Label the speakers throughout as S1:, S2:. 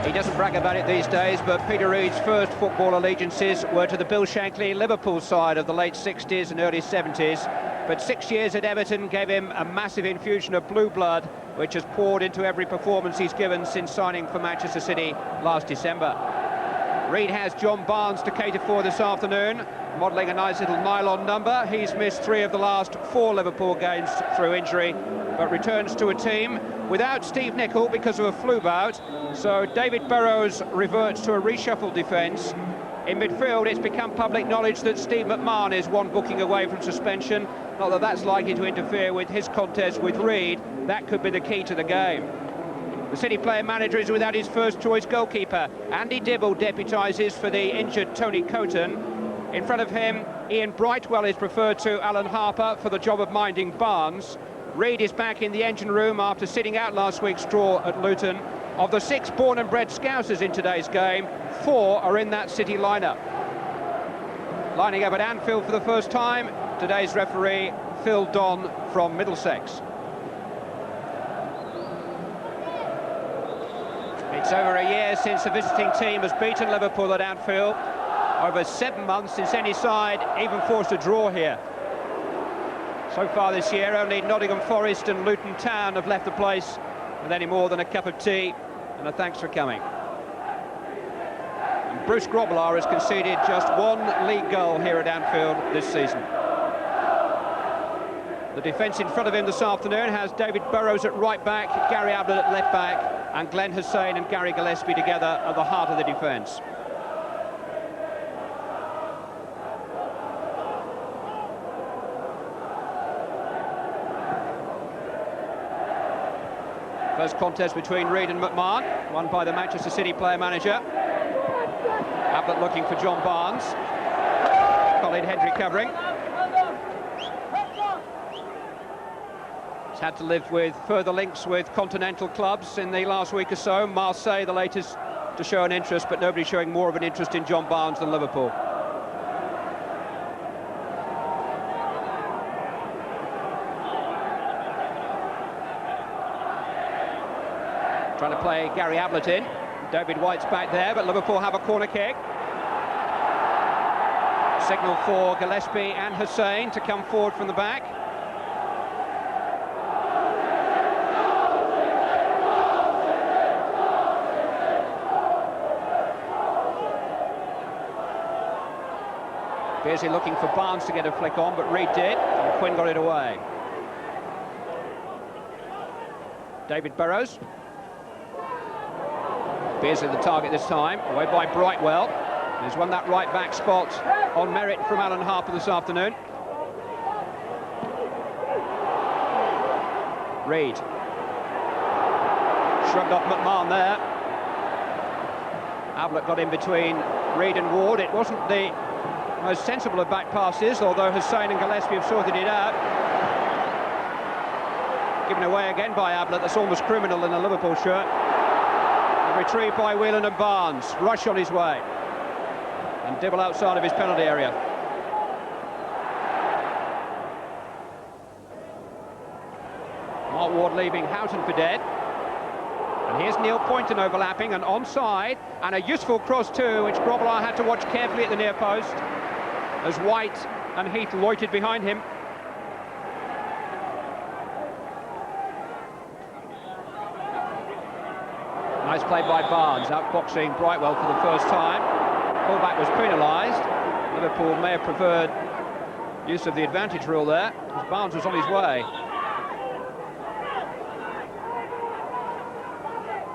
S1: He doesn't brag about it these days, but Peter Reid's first football allegiances were to the Bill Shankly Liverpool side of the late 60s and early 70s. But 6 years at Everton gave him a massive infusion of blue blood, which has poured into every performance he's given since signing for Manchester City last December. Reid has John Barnes to cater for this afternoon, modelling a nice little nylon number. He's missed 3 of the last 4 Liverpool games through injury, but returns to a team without Steve Nicol because of a flu bout. So David Burrows reverts to a reshuffled defence. In midfield, it's become public knowledge that Steve McMahon is one booking away from suspension. Not that that's likely to interfere with his contest with Reid. That could be the key to the game. The City player-manager is without his first-choice goalkeeper. Andy Dibble deputises for the injured Tony Coton. In front of him, Ian Brightwell is preferred to Alan Harper for the job of minding Barnes. Reid is back in the engine room after sitting out last week's draw at Luton. Of the 6 born and bred Scousers in today's game, 4 are in that City lineup. Lining up at Anfield for the first time, today's referee, Phil Don from Middlesex. It's over a year since the visiting team has beaten Liverpool at Anfield. Over 7 months since any side even forced a draw here. So far this year, only Nottingham Forest and Luton Town have left the place with any more than a cup of tea and a thanks for coming. And Bruce Grobbelaar has conceded just 1 league goal here at Anfield this season. The defence in front of him this afternoon has David Burrows at right back, Gary Ablett at left back, and Glenn Hussein and Gary Gillespie together at the heart of the defence. First contest between Reid and McMahon, won by the Manchester City player-manager. Ablett looking for John Barnes. Colin Hendry covering. He's had to live with further links with continental clubs in the last week or so. Marseille, the latest to show an interest, but nobody showing more of an interest in John Barnes than Liverpool. Trying to play Gary Ablett in. David White's back there, but Liverpool have a corner kick. Signal for Gillespie and Hussein to come forward from the back. Beardsley looking for Barnes to get a flick on, but Reid did, and Quinn got it away. David Burrows. Beardsley the target this time, away by Brightwell. He's won that right-back spot on merit from Alan Harper this afternoon. Reid. Shrugged off McMahon there. Ablett got in between Reid and Ward. It wasn't the most sensible of back passes, although Hussein and Gillespie have sorted it out. Given away again by Ablett, that's almost criminal in a Liverpool shirt. Retrieved by Whelan and Barnes. Rush on his way. And Dibble outside of his penalty area. Mark Ward leaving Houghton for dead. And here's Neil Poynton overlapping and onside. And a useful cross too, which Grobbelaar had to watch carefully at the near post, as White and Heath loitered behind him. Nice play by Barnes, outboxing Brightwell for the first time. Fullback was penalised. Liverpool may have preferred use of the advantage rule there, as Barnes was on his way.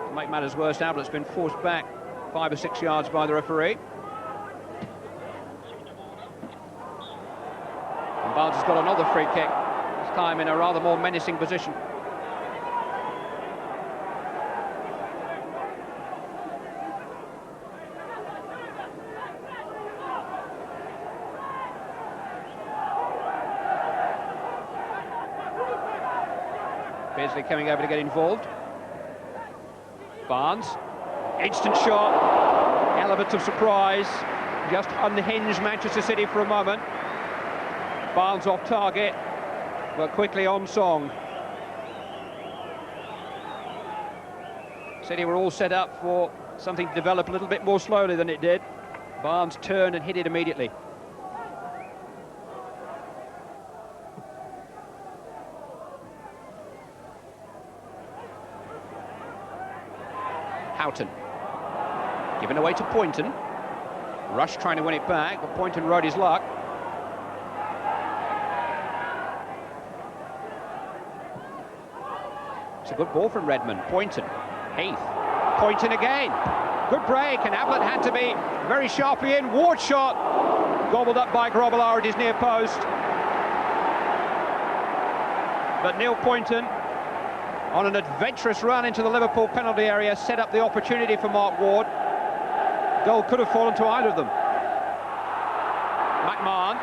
S1: To make matters worse, Ablett's been forced back 5 or 6 yards by the referee. And Barnes has got another free kick, this time in a rather more menacing position. Beardsley coming over to get involved. Barnes, instant shot, element of surprise, just unhinged Manchester City for a moment. Barnes off target, but quickly on song. City were all set up for something to develop a little bit more slowly than it did. Barnes turned and hit it immediately. Houghton. Given away to Poynton. Rush trying to win it back, but Poynton rode his luck. It's a good ball from Redmond. Poynton. Heath. Poynton again. Good break, and Ablett had to be very sharply in. Ward shot. Gobbled up by Grobbelaar at his near post. But Neil Poynton, on an adventurous run into the Liverpool penalty area, set up the opportunity for Mark Ward. Goal could have fallen to either of them. McMahon.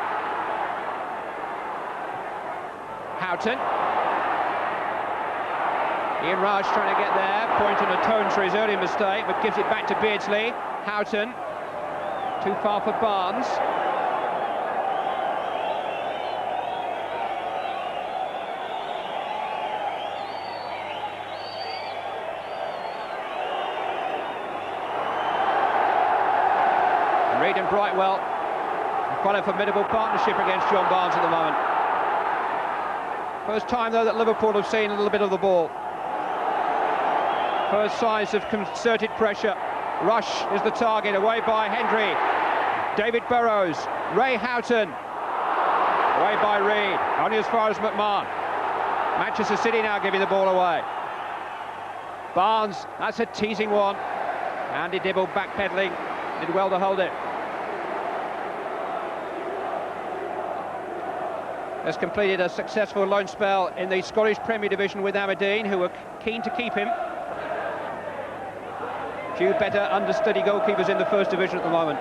S1: Houghton. Ian Rush trying to get there. Poynton atones for his early mistake, but gives it back to Beardsley. Houghton. Too far for Barnes. Reid and Brightwell, quite a formidable partnership against John Barnes at the moment. First time, though, that Liverpool have seen a little bit of the ball. First signs of concerted pressure. Rush is the target, away by Hendry. David Burrows, Ray Houghton. Away by Reid, only as far as McMahon. Manchester City now giving the ball away. Barnes, that's a teasing one. Andy Dibble backpedaling, did well to hold it. Has completed a successful loan spell in the Scottish Premier Division with Aberdeen, who were keen to keep him. Few better understudy goalkeepers in the First Division at the moment.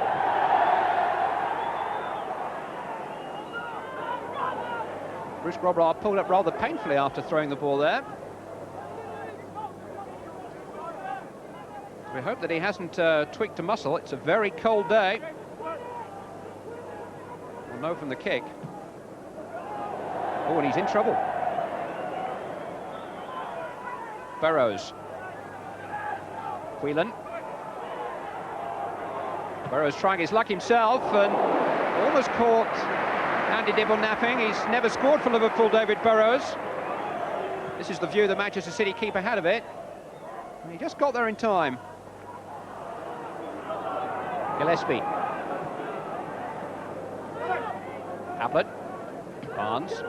S1: Bruce Grobbelaar pulled up rather painfully after throwing the ball there. We hope that he hasn't tweaked a muscle. It's a very cold day. We'll know from the kick. Oh, and he's in trouble. Burrows. Whelan. Burrows trying his luck himself and almost caught Andy Dibble napping. He's never scored for Liverpool, David Burrows. This is the view the Manchester City keeper had of it. And he just got there in time. Gillespie. Ablett. Barnes.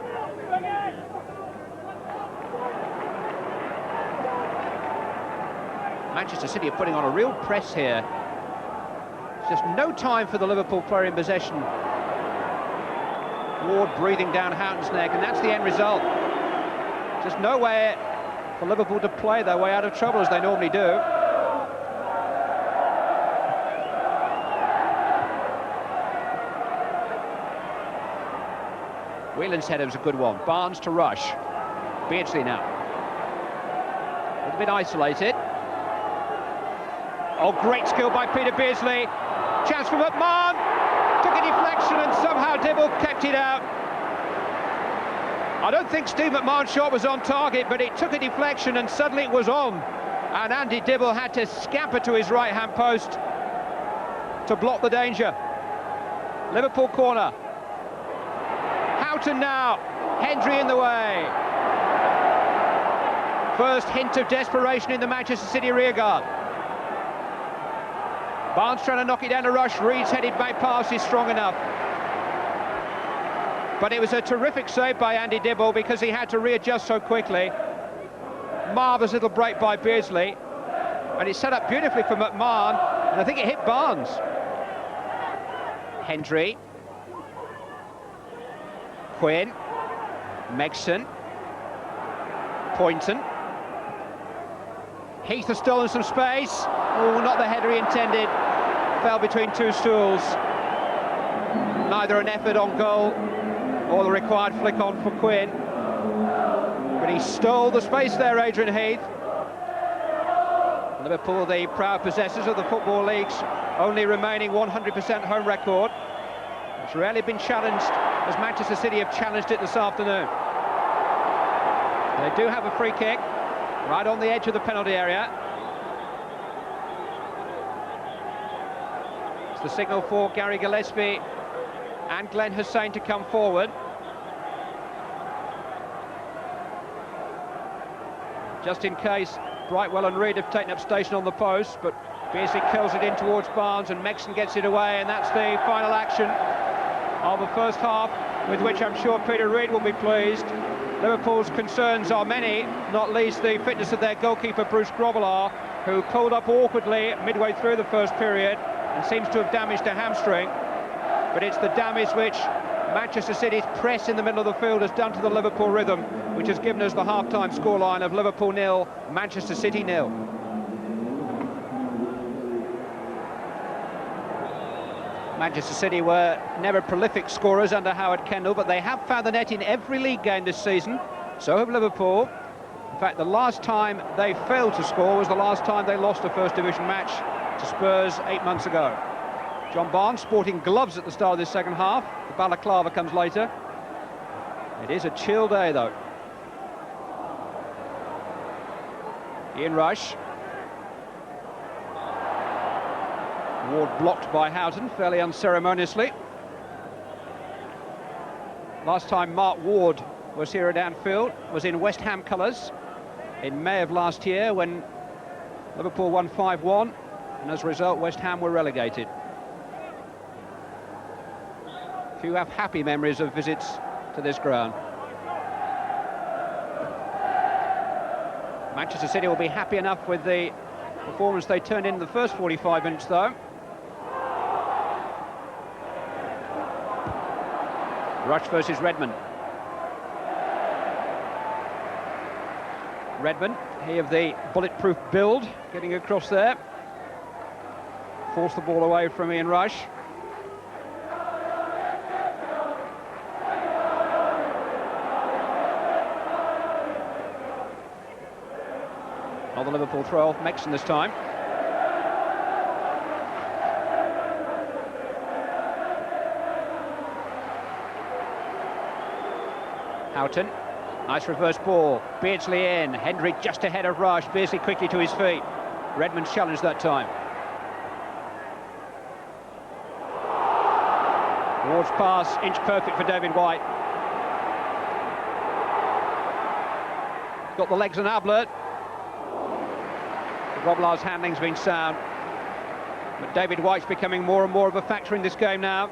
S1: Manchester City are putting on a real press here. There's just no time for the Liverpool player in possession. Ward breathing down Houghton's neck, and that's the end result. Just nowhere for Liverpool to play their way out of trouble as they normally do. Whelan's header was a good one. Barnes to Rush. Beardsley now. A little bit isolated. Oh, great skill by Peter Beardsley. Chance for McMahon. Took a deflection and somehow Dibble kept it out. I don't think Steve McMahon's shot was on target, but it took a deflection and suddenly it was on. And Andy Dibble had to scamper to his right-hand post to block the danger. Liverpool corner. Houghton now. Hendry in the way. First hint of desperation in the Manchester City rearguard. Barnes trying to knock it down to Rush. Reid's headed back pass is strong enough. But it was a terrific save by Andy Dibble because he had to readjust so quickly. Marvellous little break by Beardsley. And it's set up beautifully for McMahon. And I think it hit Barnes. Hendry. Quinn. Megson. Poynton. Heath has stolen some space. Oh, not the header he intended. Fell between two stools. Neither an effort on goal or the required flick on for Quinn. But he stole the space there, Adrian Heath. Liverpool, the proud possessors of the Football League's only remaining 100% home record. It's rarely been challenged as Manchester City have challenged it this afternoon. They do have a free kick right on the edge of the penalty area. It's the signal for Gary Gillespie and Glenn Hussein to come forward. Just in case Brightwell and Reid have taken up station on the post, but Beardsley kills it in towards Barnes and Mexon gets it away, and that's the final action of the first half, with which I'm sure Peter Reid will be pleased. Liverpool's concerns are many, not least the fitness of their goalkeeper Bruce Grobbelaar, who pulled up awkwardly midway through the first period and seems to have damaged a hamstring. But it's the damage which Manchester City's press in the middle of the field has done to the Liverpool rhythm, which has given us the half-time scoreline of Liverpool 0, Manchester City 0. Manchester City were never prolific scorers under Howard Kendall, but they have found the net in every league game this season. So have Liverpool. In fact, the last time they failed to score was the last time they lost a First Division match to Spurs 8 months ago. John Barnes sporting gloves at the start of this second half. The balaclava comes later. It is a chill day, though. Ian Rush. Ward blocked by Houghton fairly unceremoniously. Last time Mark Ward was here at Anfield was in West Ham colours in May of last year, when Liverpool won 5-1, and as a result West Ham were relegated. Few have happy memories of visits to this ground. Manchester City will be happy enough with the performance they turned in the first 45 minutes, though. Rush versus Redmond. Redmond, he of the bulletproof build, getting across there. Forced the ball away from Ian Rush. Not the Liverpool throw off Mexon this time. Houghton, nice reverse ball. Beardsley in, Hendry just ahead of Rush. Beardsley quickly to his feet. Redmond challenged that time. Ward's pass, inch perfect for David White. Got the legs on Ablett. Grobbelaar's handling's been sound, but David White's becoming more and more of a factor in this game now.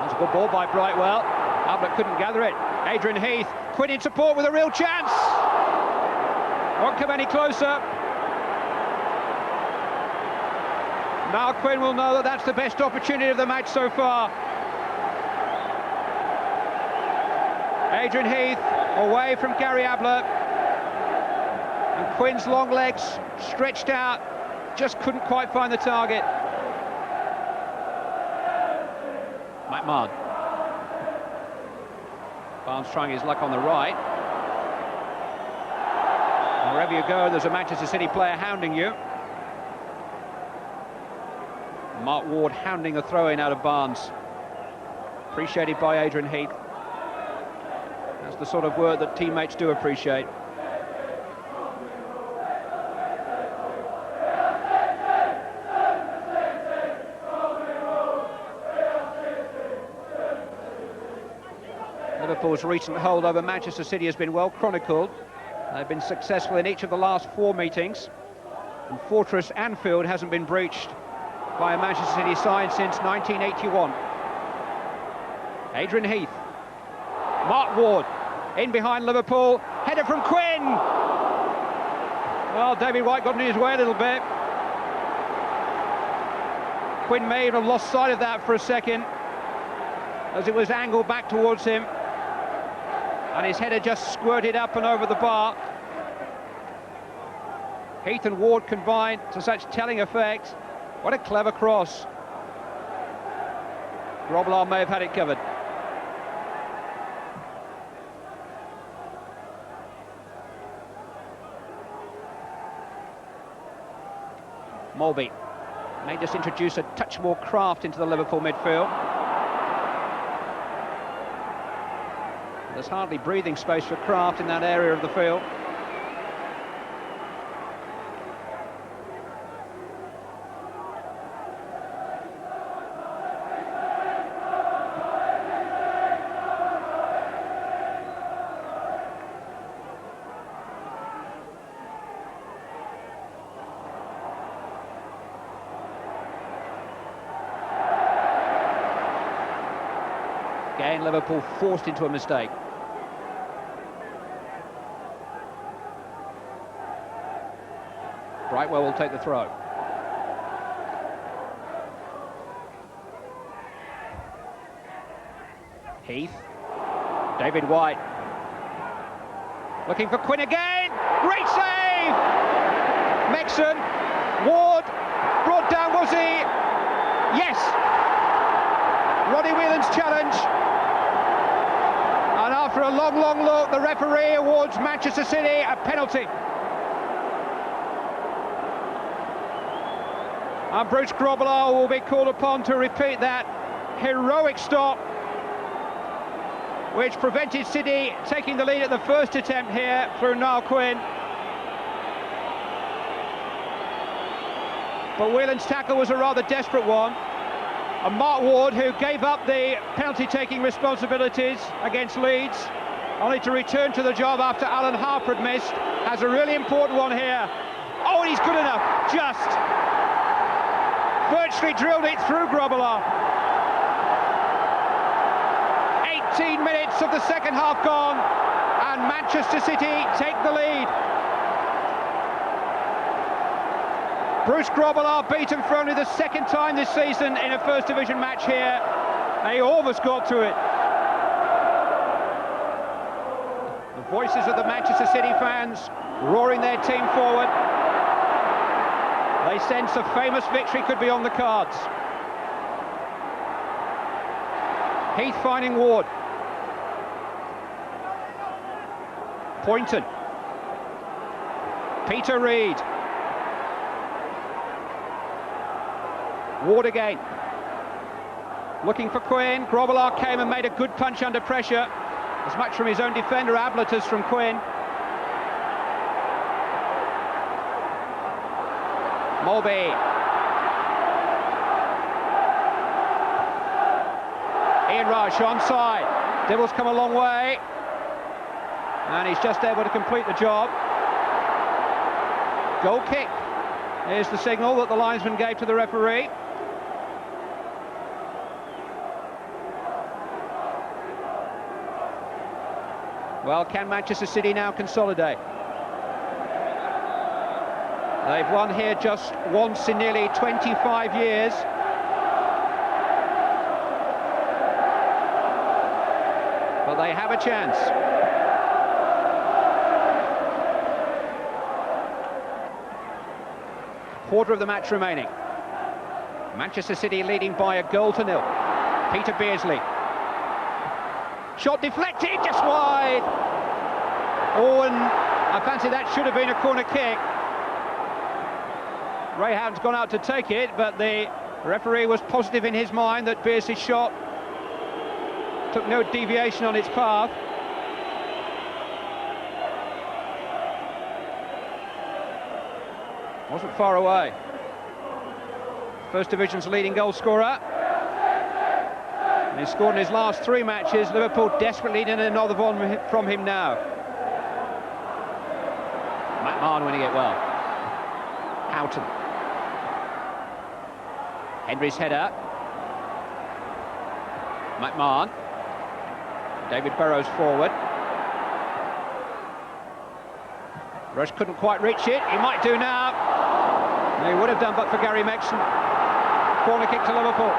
S1: That's a good ball by Brightwell. Ablett couldn't gather it. Adrian Heath, Quinn in support with a real chance. Won't come any closer. Now Quinn will know that that's the best opportunity of the match so far. Adrian Heath away from Gary Ablett, and Quinn's long legs stretched out, just couldn't quite find the target. McMahon. Barnes trying his luck on the right. Wherever you go, there's a Manchester City player hounding you. Mark Ward hounding a throw-in out of Barnes. Appreciated by Adrian Heath. That's the sort of work that teammates do appreciate. Liverpool's recent hold over Manchester City has been well chronicled. They've been successful in each of the last 4 meetings, and Fortress Anfield hasn't been breached by a Manchester City side since 1981. Adrian Heath. Mark Ward in behind Liverpool. Header from Quinn. Well, David White got in his way a little bit. Quinn may have lost sight of that for a second as it was angled back towards him, and his header just squirted up and over the bar. Heath and Ward combined to such telling effect. What a clever cross. Grobbelaar may have had it covered. Mulby may just introduce a touch more craft into the Liverpool midfield. There's hardly breathing space for Kraft in that area of the field. Again, Liverpool forced into a mistake. Brightwell will take the throw. Heath. David White. Looking for Quinn again. Great save! Mexon. Ward. Brought down, was he? Yes! Roddy Whelan's challenge. And after a long, long look, the referee awards Manchester City a penalty. And Bruce Grobbelaar will be called upon to repeat that heroic stop, which prevented City taking the lead at the first attempt here through Niall Quinn. But Whelan's tackle was a rather desperate one. And Mark Ward, who gave up the penalty-taking responsibilities against Leeds, only to return to the job after Alan Harper had missed, has a really important one here. Oh, and he's good enough, just. Virtually drilled it through Grobbelaar. 18 minutes of the second half gone, and Manchester City take the lead. Bruce Grobbelaar beaten for only the second time this season in a First Division match here. They almost got to it. The voices of the Manchester City fans roaring their team forward. They sense a famous victory could be on the cards. Heath finding Ward. Poynton. Peter Reid. Ward again. Looking for Quinn. Grobbelaar came and made a good punch under pressure. As much from his own defender, Ablett, as from Quinn. Mulby. Ian Rush onside. Devils come a long way. And he's just able to complete the job. Goal kick. Here's the signal that the linesman gave to the referee. Well, can Manchester City now consolidate? They've won here just once in nearly 25 years. But they have a chance. Quarter of the match remaining. Manchester City leading by 1-0. Peter Beardsley. Shot deflected, just wide. Oh, and I fancy that should have been a corner kick. Rayham's gone out to take it, but the referee was positive in his mind that Beardsley's shot took no deviation on its path. Wasn't far away. First Division's leading goal scorer. And he's scored in his last 3 matches. Liverpool desperately need another one from him now. McMahon winning it well. Houghton. Henry's header. McMahon. David Burrows forward. Rush couldn't quite reach it. He might do now. He would have done but for Gary Mexon. Corner kick to Liverpool.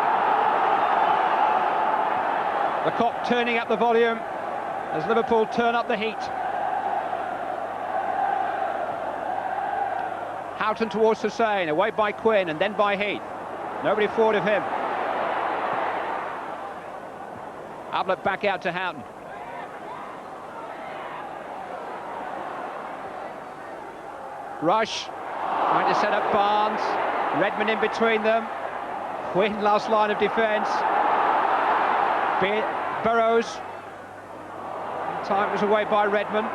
S1: The Kop turning up the volume as Liverpool turn up the heat. Houghton towards Hussain, away by Quinn and then by Heath. Nobody forward of him. Ablett back out to Houghton. Rush trying to set up Barnes. Redmond in between them. Quinn last line of defence. Burrows Time was away by Redmond.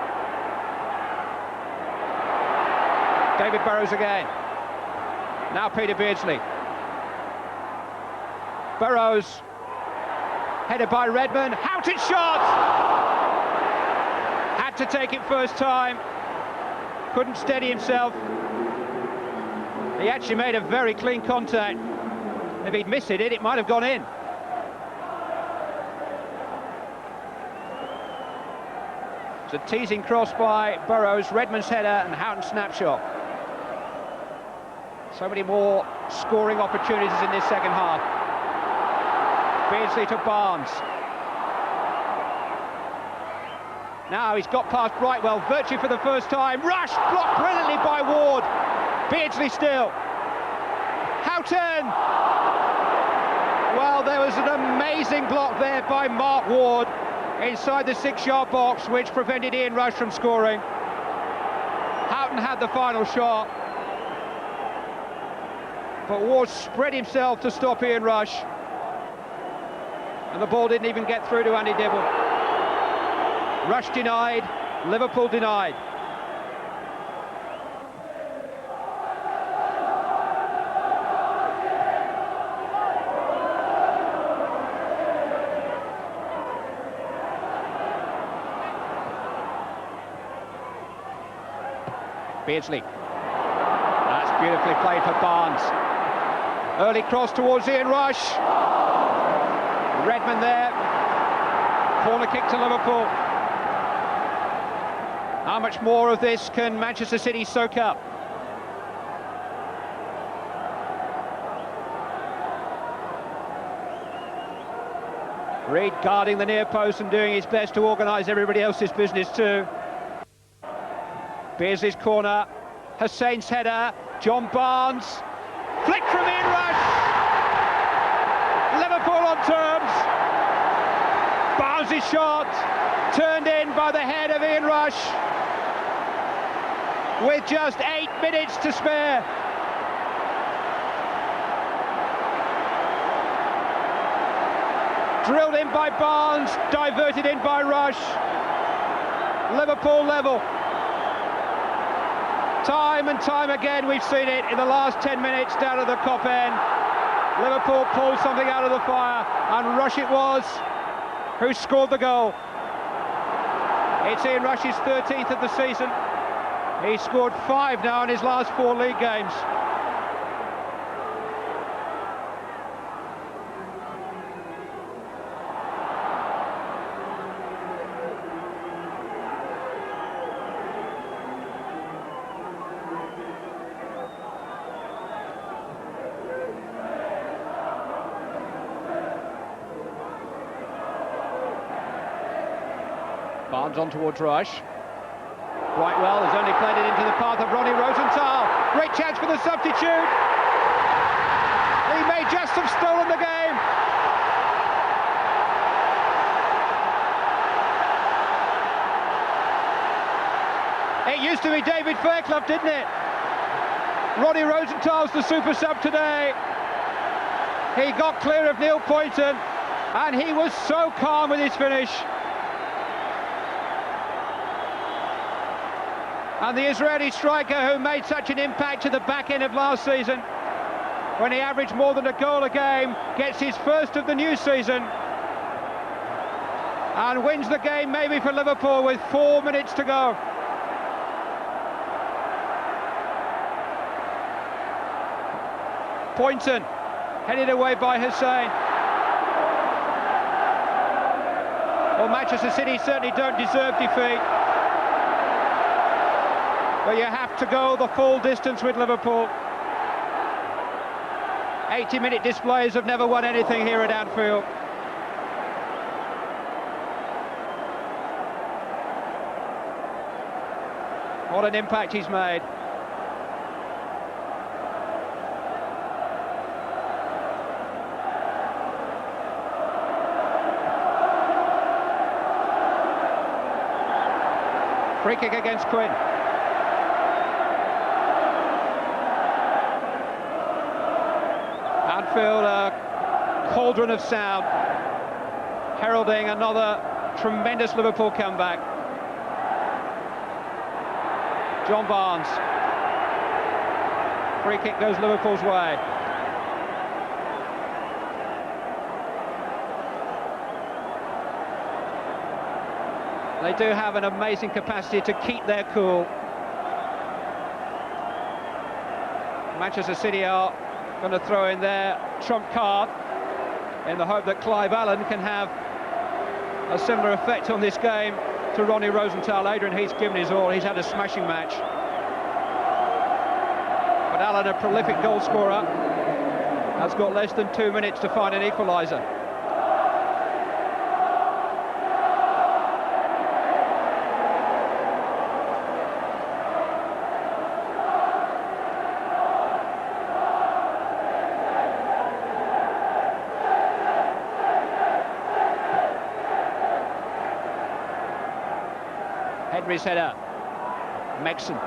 S1: David Burrows again. Now Peter Beardsley. Burrows. Headed by Redmond. Houghton shot! Had to take it first time. Couldn't steady himself. He actually made a very clean contact. If he'd missed it, it might have gone in. It's a teasing cross by Burrows, Redmond's header and Houghton's snapshot. So many more scoring opportunities in this second half. Beardsley to Barnes. Now he's got past Brightwell, Virtue for the first time. Rush, blocked brilliantly by Ward. Beardsley still. Houghton! Well, there was an amazing block there by Mark Ward inside the 6-yard box, which prevented Ian Rush from scoring. Houghton had the final shot, but Ward spread himself to stop Ian Rush, and the ball didn't even get through to Andy Dibble. Rush denied, Liverpool denied. Beardsley. That's beautifully played for Barnes. Early cross towards Ian Rush. Redmond there. Corner kick to Liverpool. How much more of this can Manchester City soak up? Reid guarding the near post and doing his best to organise everybody else's business too. Beardsley's corner, Hussein's header, John Barnes, flick from Ian Rush, Liverpool on terms, Barnes' shot, turned in by the head of Ian Rush, with just 8 minutes to spare. Drilled in by Barnes, diverted in by Rush, Liverpool level. Time and time again we've seen it in the last 10 minutes down at the Kop end. Liverpool pulled something out of the fire, and Rush it was who scored the goal. It's Ian Rush's 13th of the season. He's scored 5 now in his last 4 league games. Barnes on towards Rush. Brightwell has only played it into the path of Ronnie Rosenthal. Great chance for the substitute. He may just have stolen the game. It used to be David Fairclough, didn't it? Ronnie Rosenthal's the super sub today. He got clear of Neil Poynton, and he was so calm with his finish. And the Israeli striker who made such an impact to the back end of last season, when he averaged more than a goal a game, gets his first of the new season and wins the game maybe for Liverpool with 4 minutes to go. Poynton, headed away by Hussein. Well, Manchester City certainly don't deserve defeat, but you have to go the full distance with Liverpool. 80-minute displays have never won anything here at Anfield. What an impact he's made. Free kick against Quinn. Anfield, a cauldron of sound, heralding another tremendous Liverpool comeback. John Barnes. Free kick goes Liverpool's way. They do have an amazing capacity to keep their cool. Manchester City are going to throw in their trump card in the hope that Clive Allen can have a similar effect on this game to Ronnie Rosenthal. Adrian Heath's given his all. He's had a smashing match. But Allen, a prolific goal scorer, has got less than 2 minutes to find an equaliser. Henry's header. Megson.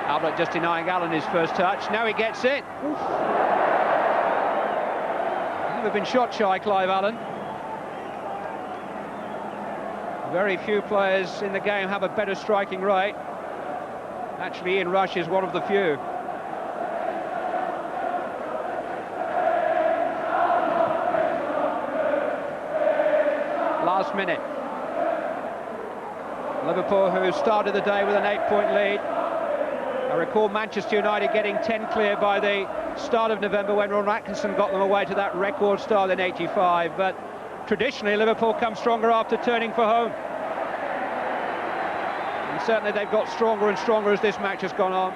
S1: Albert just denying Allen his first touch. Now he gets it. Oof. Never been shot shy, Clive Allen. Very few players in the game have a better striking rate. Actually, Ian Rush is one of the few. Last minute. Liverpool, who started the day with an 8-point lead. I recall Manchester United getting 10 clear by the start of November when Ron Atkinson got them away to that record start in '85. But traditionally, Liverpool come stronger after turning for home. And certainly they've got stronger and stronger as this match has gone on.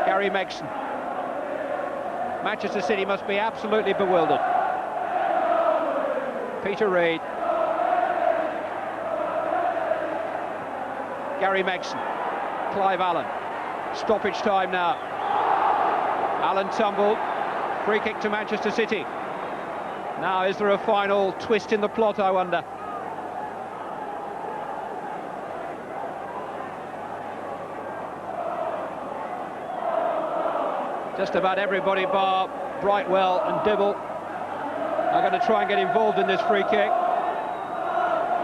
S1: Gary Megson. Manchester City must be absolutely bewildered. Peter Reid. Gary Megson. Clive Allen. Stoppage time now. Allen tumbled. Free kick to Manchester City. Now, is there a final twist in the plot, I wonder? Just about everybody bar Brightwell and Dibble are going to try and get involved in this free kick.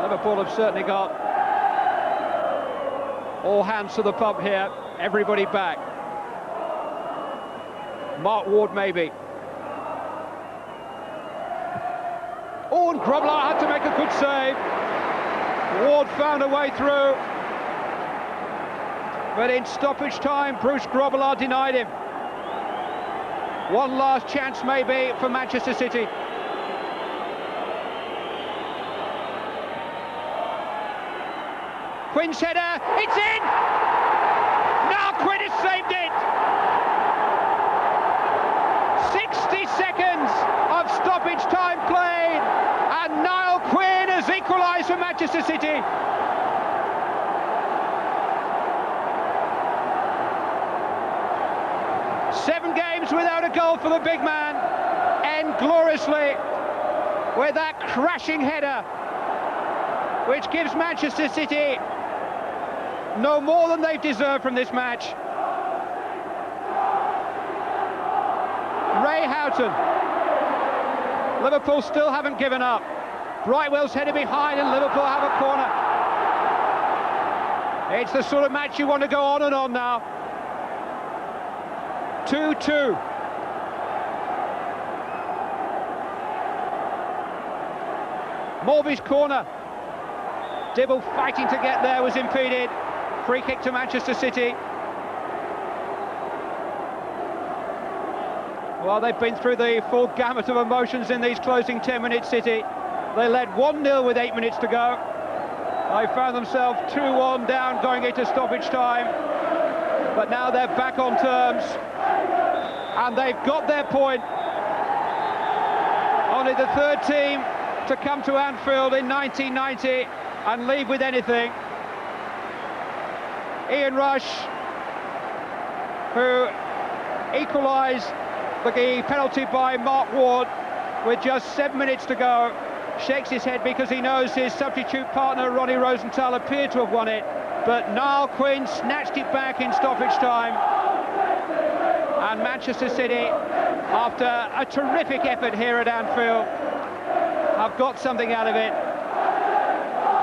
S1: Liverpool have certainly got all hands to the pump here. Everybody back. Mark Ward maybe. Oh, and Grobler had to make a good save. Ward found a way through. But in stoppage time, Bruce Grobler denied him. One last chance maybe for Manchester City. Quinn's header, it's in! Now Quinn has saved it! 60 seconds of stoppage time played, and Niall Quinn has equalised for Manchester City. Seven games without a goal for the big man, end gloriously with that crashing header, which gives Manchester City no more than they've deserved from this match. Ray Houghton. Liverpool still haven't given up. Brightwell's headed behind and Liverpool have a corner. It's the sort of match you want to go on and on now. 2-2. Morby's corner. Dibble fighting to get there, was impeded. Free kick to Manchester City. Well, they've been through the full gamut of emotions in these closing 10 minutes, City. They led 1-0 with 8 minutes to go. They found themselves 2-1 down going into stoppage time. But now they're back on terms. And they've got their point. Only the third team to come to Anfield in 1990 and leave with anything. Ian Rush, who equalised the penalty by Mark Ward with just 7 minutes to go, shakes his head because he knows his substitute partner Ronnie Rosenthal appeared to have won it, but Niall Quinn snatched it back in stoppage time, and Manchester City, after a terrific effort here at Anfield, have got something out of it,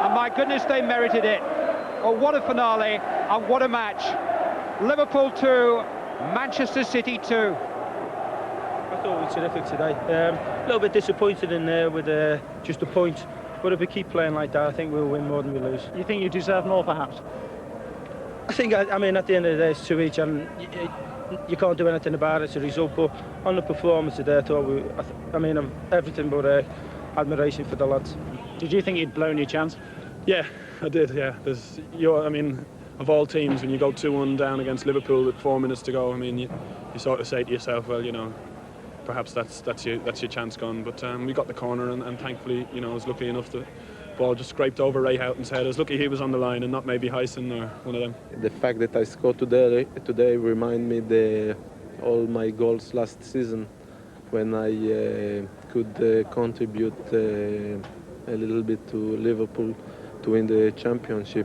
S1: and my goodness, they merited it. Oh, what a finale, and what a match. Liverpool 2, Manchester City 2.
S2: I thought we were terrific today. A little bit disappointed in there with just a point, but if we keep playing like that, I think we'll win more than we lose.
S3: You think you deserve more, perhaps?
S2: I think, I mean, at the end of the day, it's 2 each, and you can't do anything about it. It's a result, but on the performance today, I thought I mean, everything but admiration for the lads.
S3: Did you think you'd blown your chance?
S4: Yeah, I did. Yeah, I mean, of all teams, when you go 2-1 down against Liverpool with 4 minutes to go, I mean, you sort of say to yourself, well, you know, perhaps that's your chance gone. But we got the corner, and thankfully, you know, I was lucky enough the ball just scraped over Ray Houghton's head. I was lucky he was on the line and not maybe Hyson or one of them.
S5: The fact that I scored today remind me all my goals last season, when I could contribute a little bit to Liverpool to win the championship.